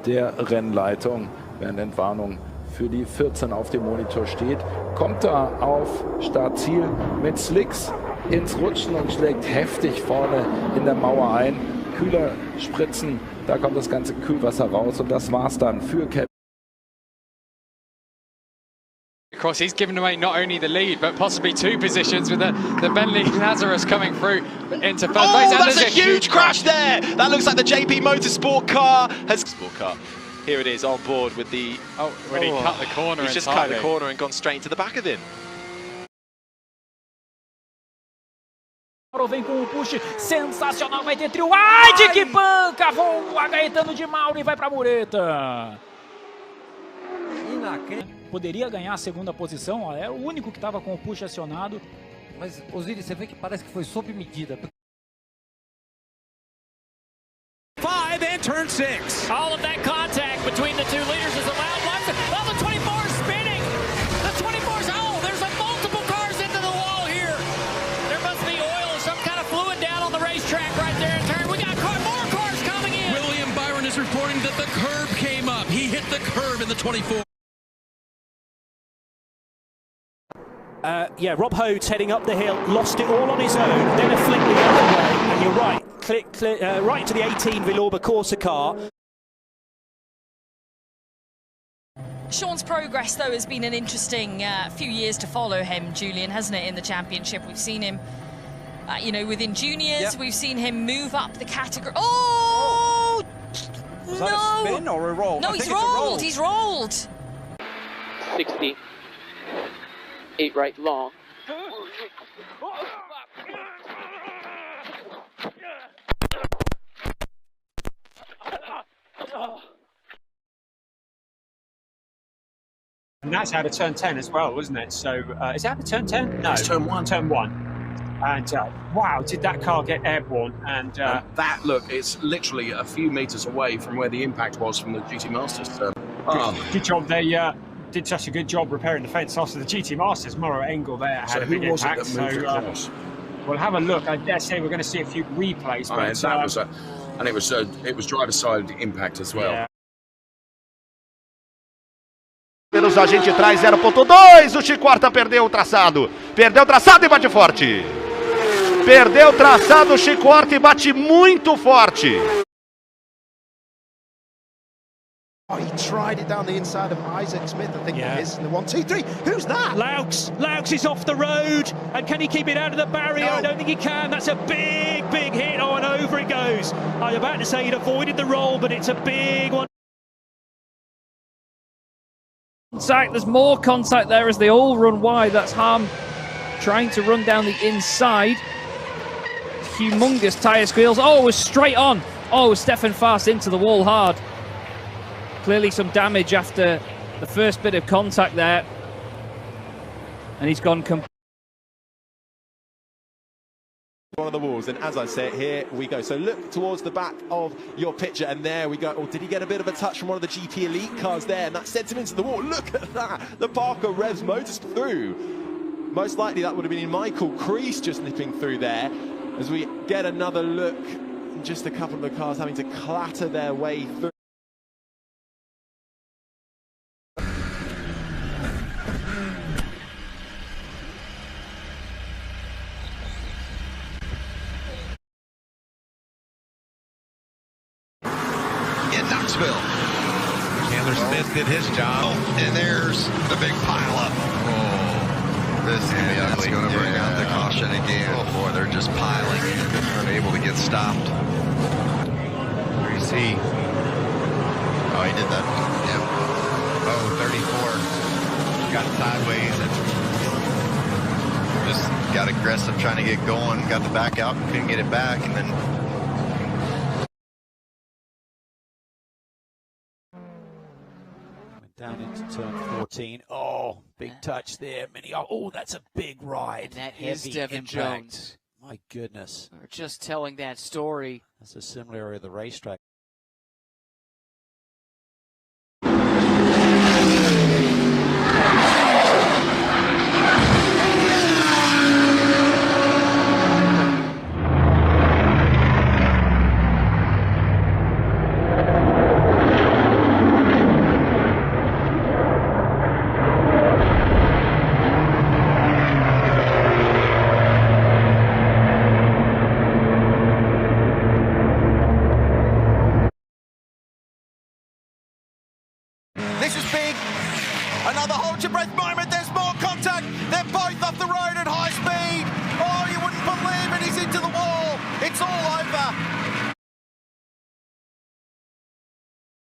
der Rennleitung, während Entwarnung für die 14 auf dem Monitor steht. Kommt da auf Startziel mit Slicks ins Rutschen und schlägt heftig vorne in der Mauer ein. Kühler spritzen, da kommt das ganze Kühlwasser raus und das war's dann für Kevin. Of course, he's given away not only the lead, but possibly 2 positions with the Bentley Lazarus coming through into first place. Oh, that's a huge crash there! That looks like the JP Motorsport car has... Here it is on board with the... Oh, when he cut the corner. He's just cut the corner and gone straight into the back of him. Vem com o push sensacional, vai ter trio. Ai, de que panca! Voa Gaetano de Mauro e vai pra mureta. Poderia ganhar a segunda posição, ó, era o único que estava com o push acionado. Mas, Osiris, você vê que parece que foi sob medida. 5 and turn 6. All of that contact between the two leaders is allowed. Oh, the 24 is spinning. The 24's there's a multiple cars into the wall here. There must be oil or some kind of fluid down on the racetrack right there in turn. We got more cars coming in. William Byron is reporting that the curb came up. He hit the curb in the 24. Yeah, Rob Hode's heading up the hill, lost it all on his own, then a flick the other way, and you're right, right to the 18 Villorba Corsa car. Sean's progress, though, has been an interesting few years to follow him, Julian, hasn't it, in the championship? We've seen him, you know, within juniors, we've seen him move up the category. Oh! Was that a spin or a roll? No, he's rolled, he's rolled. 60. 8 right long. And that's out of turn 10 as well, wasn't it? So, is that out of turn 10? No, it's turn 1. Turn 1. And wow, did that car get airborne? And that, look, it's literally a few meters away from where the impact was from the GT Masters. Good job. They did such a good job repairing the fence after the GT Masters. Moro Engel there had a big impact. So we'll have a look. I dare say we're going to see a few replays. But, that was and it was driver side impact as well. Yeah. Pelos agentes de trás, 0.2, o Chicorta perdeu o traçado e bate forte. Perdeu o traçado, o Chicorta e bate muito forte. Oh, he tried it down the inside of Isaac Smith, I think it is. The 1, 2, 3. Who's that? Laux is off the road, and can he keep it out of the barrier? No. I don't think he can. That's a big, big hit. Oh, and over it goes. I was about to say he'd avoided the roll, but it's a big one. Contact, there's more contact there as they all run wide. That's Ham trying to run down the inside. Humongous tyre squeals. Oh, it was straight on. Oh, Stefan Fast into the wall hard. Clearly some damage after the first bit of contact there. And he's gone one of the walls, and as I say, here we go. So look towards the back of your picture, and there we go. Oh, did he get a bit of a touch from one of the GP Elite cars there, and that sends him into the wall? Look at that. The Parker revs motors through. Most likely that would have been Michael Crease just nipping through there, as we get another look. Just a couple of the cars having to clatter their way through. Knoxville. Chandler Smith did his job. And there's the big pileup. Oh, this is going to be ugly. That's going to bring out the caution again. Oh boy, they're just piling in. Unable to get stopped. Where you see? Oh, he did that. Yep. Oh, 34. Got sideways and just got aggressive trying to get going. Got the back out and couldn't get it back, and then down into turn 14. Oh, big touch there. Oh, that's a big ride. And that heavy is Devin impact. Jones. My goodness. We're just telling that story. That's a similar area of the racetrack. hold your breath moment. There's more contact. They're both off the road at high speed. Oh, you wouldn't believe it. He's into the wall. It's all over.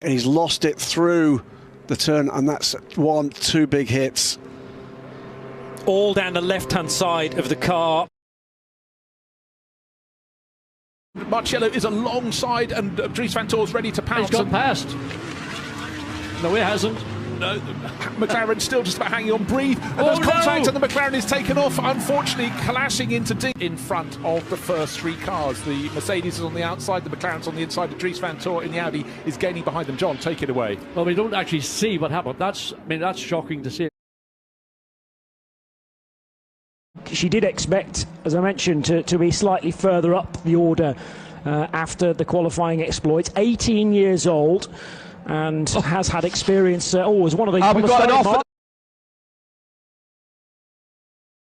And he's lost it through the turn, and that's two big hits. All down the left-hand side of the car. Marcello is alongside, and Dries van Toor's ready to pounce. He's gone past. No, he hasn't. No, McLaren's still just about hanging on, breathe. And there's contact, and the McLaren is taken off, unfortunately clashing into in front of the first three cars. The Mercedes is on the outside, the McLaren's on the inside. The Dries van Toor in the Audi is gaining behind them. John, take it away. Well, we don't actually see what happened. That's shocking to see. She did expect, as I mentioned, to be slightly further up the order after the qualifying exploits. 18 years old and has had experience. Was one of the. We've got it off.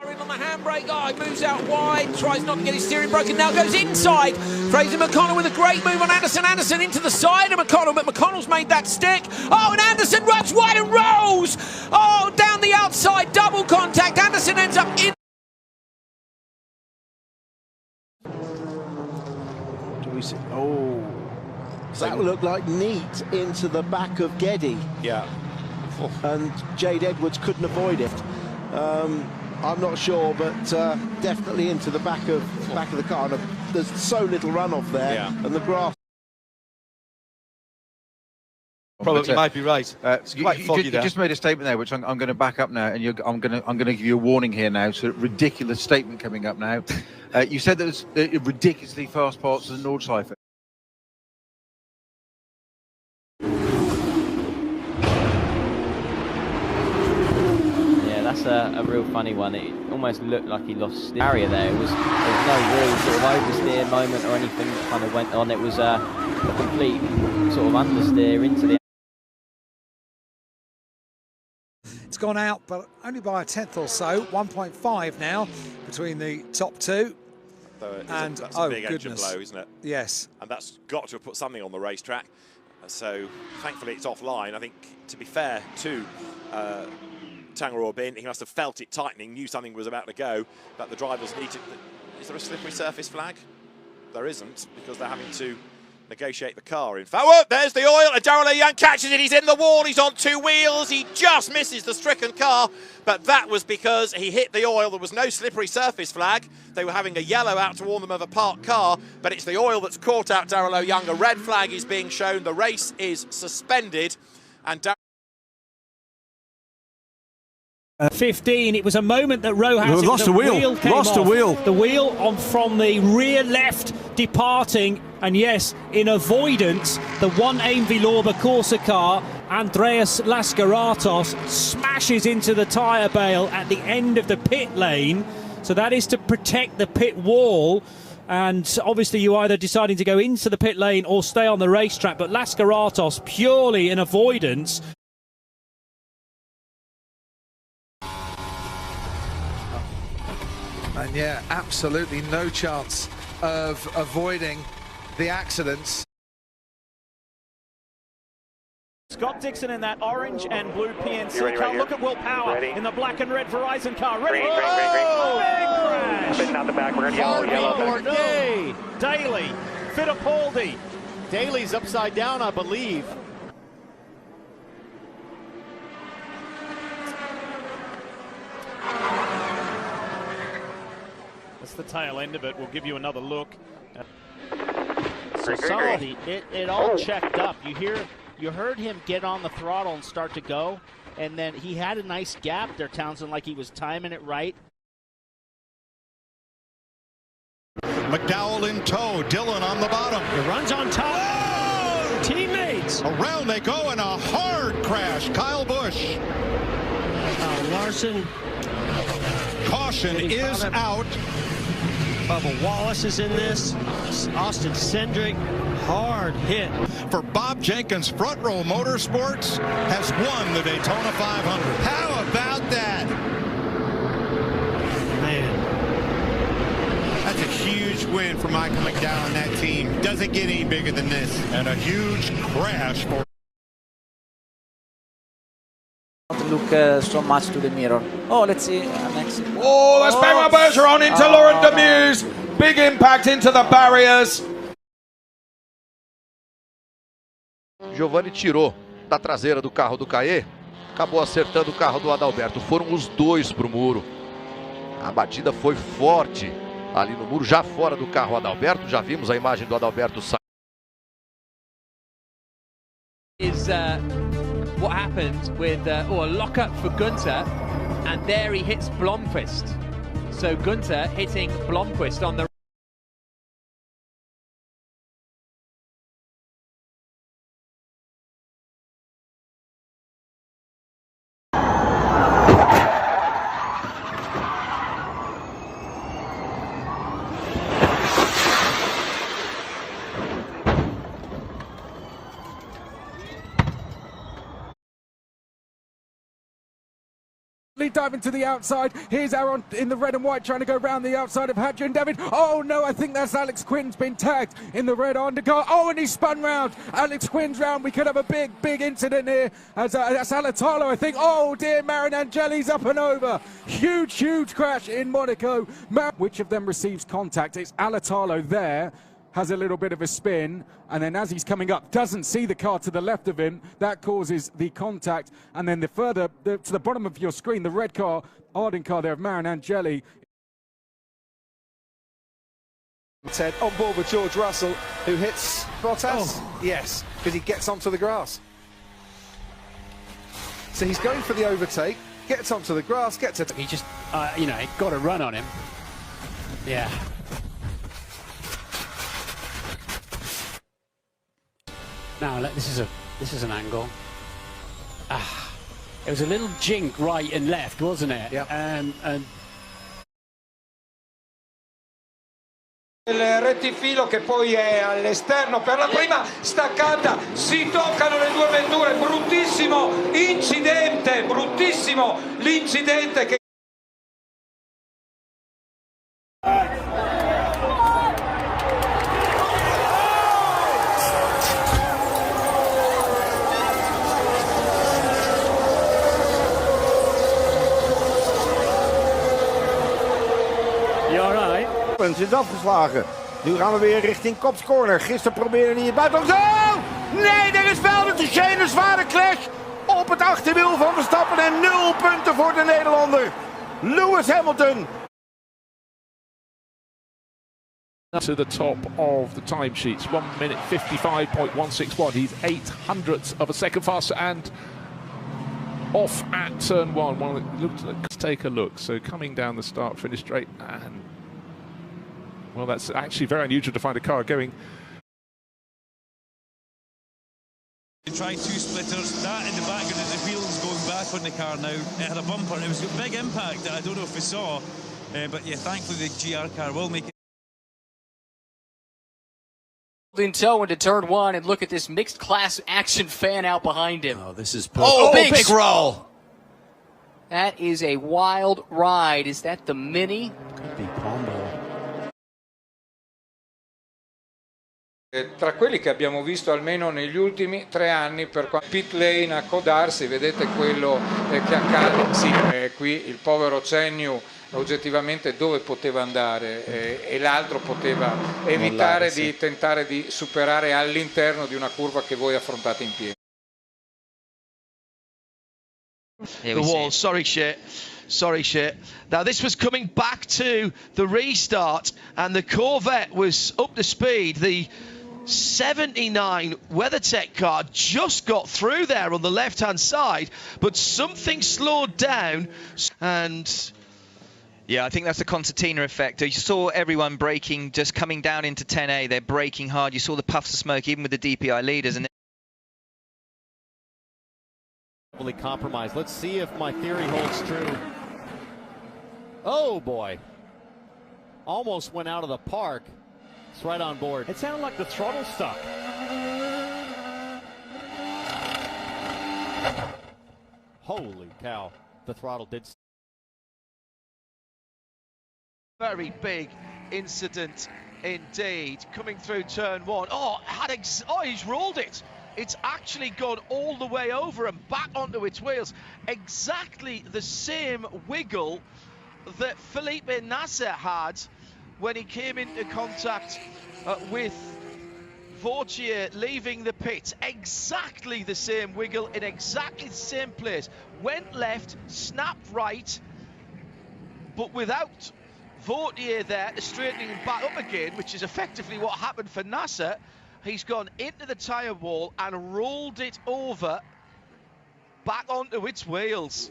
On the handbrake, he moves out wide, tries not to get his steering broken, now goes inside. Fraser McConnell with a great move on Anderson. Anderson into the side of McConnell, but McConnell's made that stick. Oh, and Anderson runs wide and rolls. Oh, down the outside, double contact. Anderson ends up in. Oh, that looked like neat into the back of Geddy. Yeah. And Jade Edwards couldn't avoid it. I'm not sure, but definitely into the back of the car. And there's so little runoff there, and the grass. Probably might be right. You just made a statement there, which I'm going to back up now, and I'm going to give you a warning here now. So, ridiculous statement coming up now. You said there was ridiculously fast parts of the Nordschleife. Yeah, that's a real funny one. It almost looked like he lost the barrier there. There was no real sort of oversteer moment or anything that kind of went on. It was a complete sort of understeer into the. It's gone out, but only by a tenth or so. 1.5 now between the top two. And that's a big engine goodness. blow, isn't it? Yes. And that's got to have put something on the racetrack. So thankfully it's offline. I think, to be fair to Tanguy Bin, he must have felt it tightening, knew something was about to go, but the drivers need to. Is there a slippery surface flag? There isn't, because they're having to negotiate the car. In fact, oh, there's the oil, and Darrell Young catches it. He's in the wall, he's on two wheels, he just misses the stricken car, but that was because he hit the oil. There was no slippery surface flag. They were having a yellow out to warn them of a parked car, but it's the oil that's caught out Darrell Young. A red flag is being shown. The race is suspended, and 15. It was a moment that Rojas lost the wheel. Lost the wheel. The wheel on from the rear left departing, and yes, in avoidance, the one Aim Vilorba Corsa car, Andreas Lascaratos, smashes into the tyre bale at the end of the pit lane. So that is to protect the pit wall. And obviously you either deciding to go into the pit lane or stay on the racetrack, but Lascaratos purely in avoidance. And yeah, absolutely no chance of avoiding the accidents. Scott Dixon in that orange and blue PNC car. Look at Will Power in the black and red Verizon car. Ready? Green. Big crash. Spinning out the back. We're going to yellow. Daly, Fittipaldi. Daly's upside down, I believe. That's the tail end of it. We'll give you another look. So solid. It all checked up. You heard him get on the throttle and start to go, and then he had a nice gap there, Townsend, like he was timing it right. McDowell in tow, Dillon on the bottom. He runs on top. Oh! Teammates. Around they go in a hard crash. Kyle Busch. Larson. Caution is out. Bubba Wallace is in this. Austin Cindric, hard hit. For Bob Jenkins, Front Row Motorsports has won the Daytona 500. How about that? Man. That's a huge win for Michael McDowell and that team. Doesn't get any bigger than this. And a huge crash for look so much to the mirror. Oh, let's see next. Oh, that's Benoit Bergeron into Laurent Demuse. Big impact into the barriers. Giovanni tirou da traseira do carro do Caê, acabou acertando o carro do Adalberto. Foram os dois para o muro. A batida foi forte ali no muro, já fora do carro Adalberto. Já vimos a imagem do Adalberto sair. Is what happened with a lock-up for Gunther, and there he hits Blomqvist. So Gunther hitting Blomqvist on the diving to the outside. Here's Aaron in the red and white trying to go round the outside of Hadji and David. Oh no, I think that's Alex Quinn's been tagged in the red undercar. Oh, and he spun round. Alex Quinn's round. We could have a big incident here. As that's Alatalo, I think. Oh dear, Marin Angeli's up and over. Huge crash in Monaco. Which of them receives contact? It's Alatalo there. Has a little bit of a spin, and then as he's coming up, doesn't see the car to the left of him. That causes the contact, and then to the bottom of your screen, the red car, Arden car there of Marin Angeli. Ted on board with George Russell, who hits Bottas. Oh. Yes, because he gets onto the grass. So he's going for the overtake, gets onto the grass, gets it. He just, got a run on him. Yeah. Now this is an angle. It was a little jink right and left, wasn't it? Yeah. And Il rettifilo che poi è all'esterno per la prima staccata, si toccano le due vetture, bruttissimo l'incidente che... Is afgeslagen. Nu gaan we weer richting Kops Corner. Gisteren probeerde hij het buiten. Zo! Nee, er is wel een zware clash op het achterwiel van Verstappen en 0 punten voor de Nederlander. Lewis Hamilton. To the top of the timesheets, 1 minute 55.161. He's 800ths of a second faster and off at turn 1. Let's take a look. So coming down the start-finish straight, and well, that's actually very unusual to find a car going. They tried 2 splitters. That in the background, the wheels going back on the car now. It had a bumper. It was a big impact that I don't know if we saw, but yeah, thankfully the GR car will make it. In tow into turn 1, and look at this mixed class action fan out behind him. Oh, this is big roll. That is a wild ride. Is that the Mini? Could be Pombo. Tra quelli che abbiamo visto almeno negli ultimi 3 anni per pit lane a codarsi, vedete quello che accade. Sì, qui il povero Cenyu oggettivamente dove poteva andare e l'altro poteva evitare di tentare di superare all'interno di una curva che voi affrontate in piedi. The wall, sorry shit. Now this was coming back to the restart, and the Corvette was up to speed. The 79 WeatherTech car just got through there on the left-hand side, but something slowed down, and yeah, I think that's the concertina effect. You saw everyone braking, just coming down into 10A. They're braking hard. You saw the puffs of smoke, even with the DPI leaders. And compromised. Let's see if my theory holds true. Oh boy, almost went out of the park. It's right on board. It sounded like the throttle stuck. Holy cow, the throttle did. Very big incident indeed. Coming through turn one. Oh, he's rolled it. It's actually gone all the way over and back onto its wheels. Exactly the same wiggle that Felipe Nasser had when he came into contact with Vautier leaving the pit. Exactly the same wiggle in exactly the same place. Went left, snapped right, but without Vautier there to straighten him back up again, which is effectively what happened for Nasser. He's gone into the tyre wall and rolled it over back onto its wheels,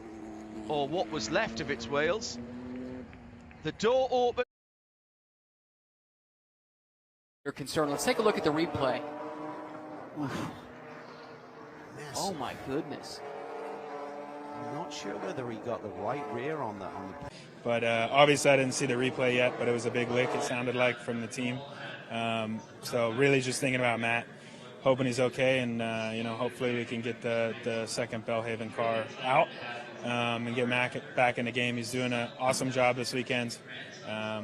or what was left of its wheels. The door opened. You're concerned. Let's take a look at the replay. Oh my goodness. I'm not sure whether he got the right rear on the. But obviously I didn't see the replay yet, but it was a big lick, it sounded like, from the team. So really just thinking about Matt, hoping he's okay, and you know, hopefully we can get the second Belhaven car out and get Matt back in the game. He's doing an awesome job this weekend.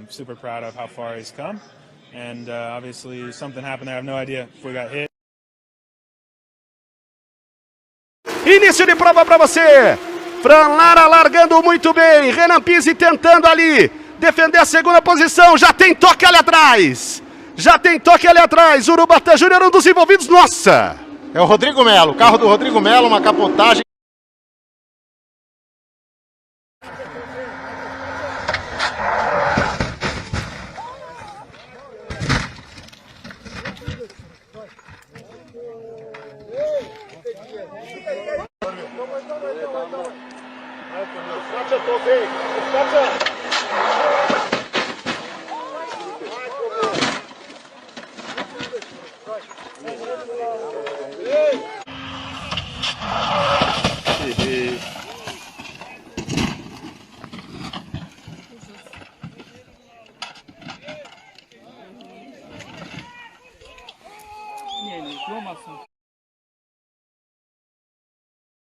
Super proud of how far he's come, and obviously something happened there. I have no idea if we got hit. Início de prova para você. Fran Lara largando muito bem. Renan Pizzi tentando ali defender a segunda posição. Já tem toque ali atrás. Já tem toque ali atrás. Urubatã Júnior, um dos envolvidos. Nossa! É o Rodrigo Melo. Carro do Rodrigo Melo, uma capotagem.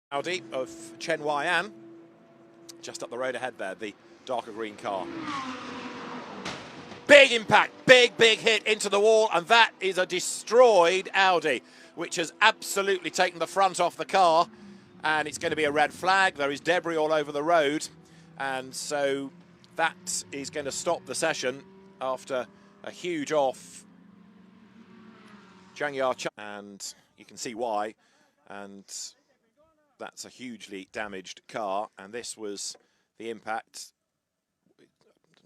Audi of Chen Wai-an, just up the road ahead there, the darker green car. Big impact, big hit into the wall, and that is a destroyed Audi, which has absolutely taken the front off the car, and it's going to be a red flag. There is debris all over the road, and so that is going to stop the session after a huge off. And you can see why, and that's a hugely damaged car, and this was the impact.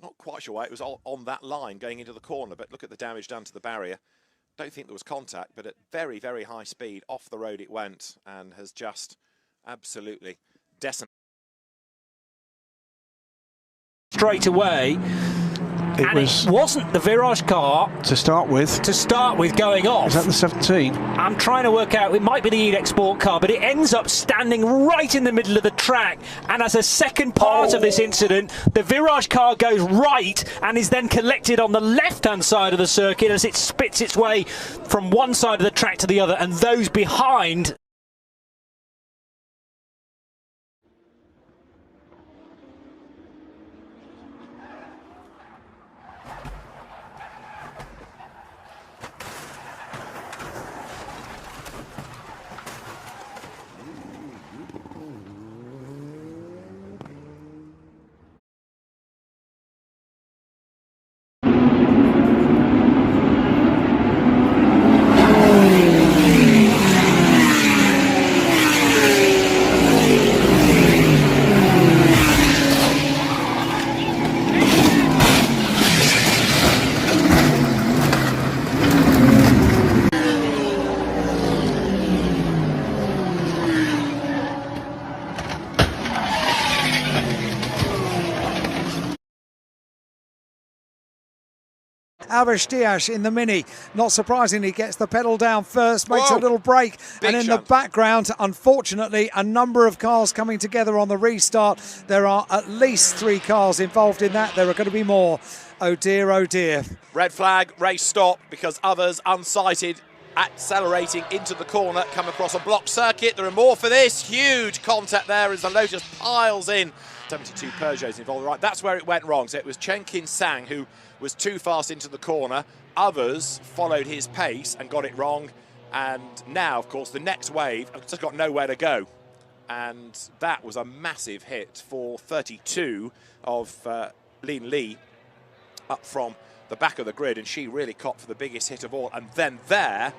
Not quite sure why it was on that line going into the corner, but look at the damage done to the barrier. Don't think there was contact, but at very, very high speed off the road it went, and has just absolutely decimated. Straight away. It wasn't the Virage car to start with going off. Is that the 17? I'm trying to work out, it might be the EDEC Sport car, but it ends up standing right in the middle of the track, and as a second part of this incident, the Virage car goes right and is then collected on the left-hand side of the circuit as it spits its way from one side of the track to the other, and those behind Alves Dias in the Mini, not surprisingly, gets the pedal down first, makes a little break, and in the background, unfortunately, a number of cars coming together on the restart. There are at least 3 cars involved in that. There are going to be more. Oh dear, oh dear. Red flag, race stop, because others unsighted accelerating into the corner, come across a block circuit. There are more for this. Huge contact there as the Lotus piles in. 72 Peugeots involved. Right, that's where it went wrong. So it was Chen Kin Sang who was too fast into the corner. Others followed his pace and got it wrong. And now, of course, the next wave has just got nowhere to go. And that was a massive hit for 32 of Lin Li up from the back of the grid, and she really copped for the biggest hit of all. And then there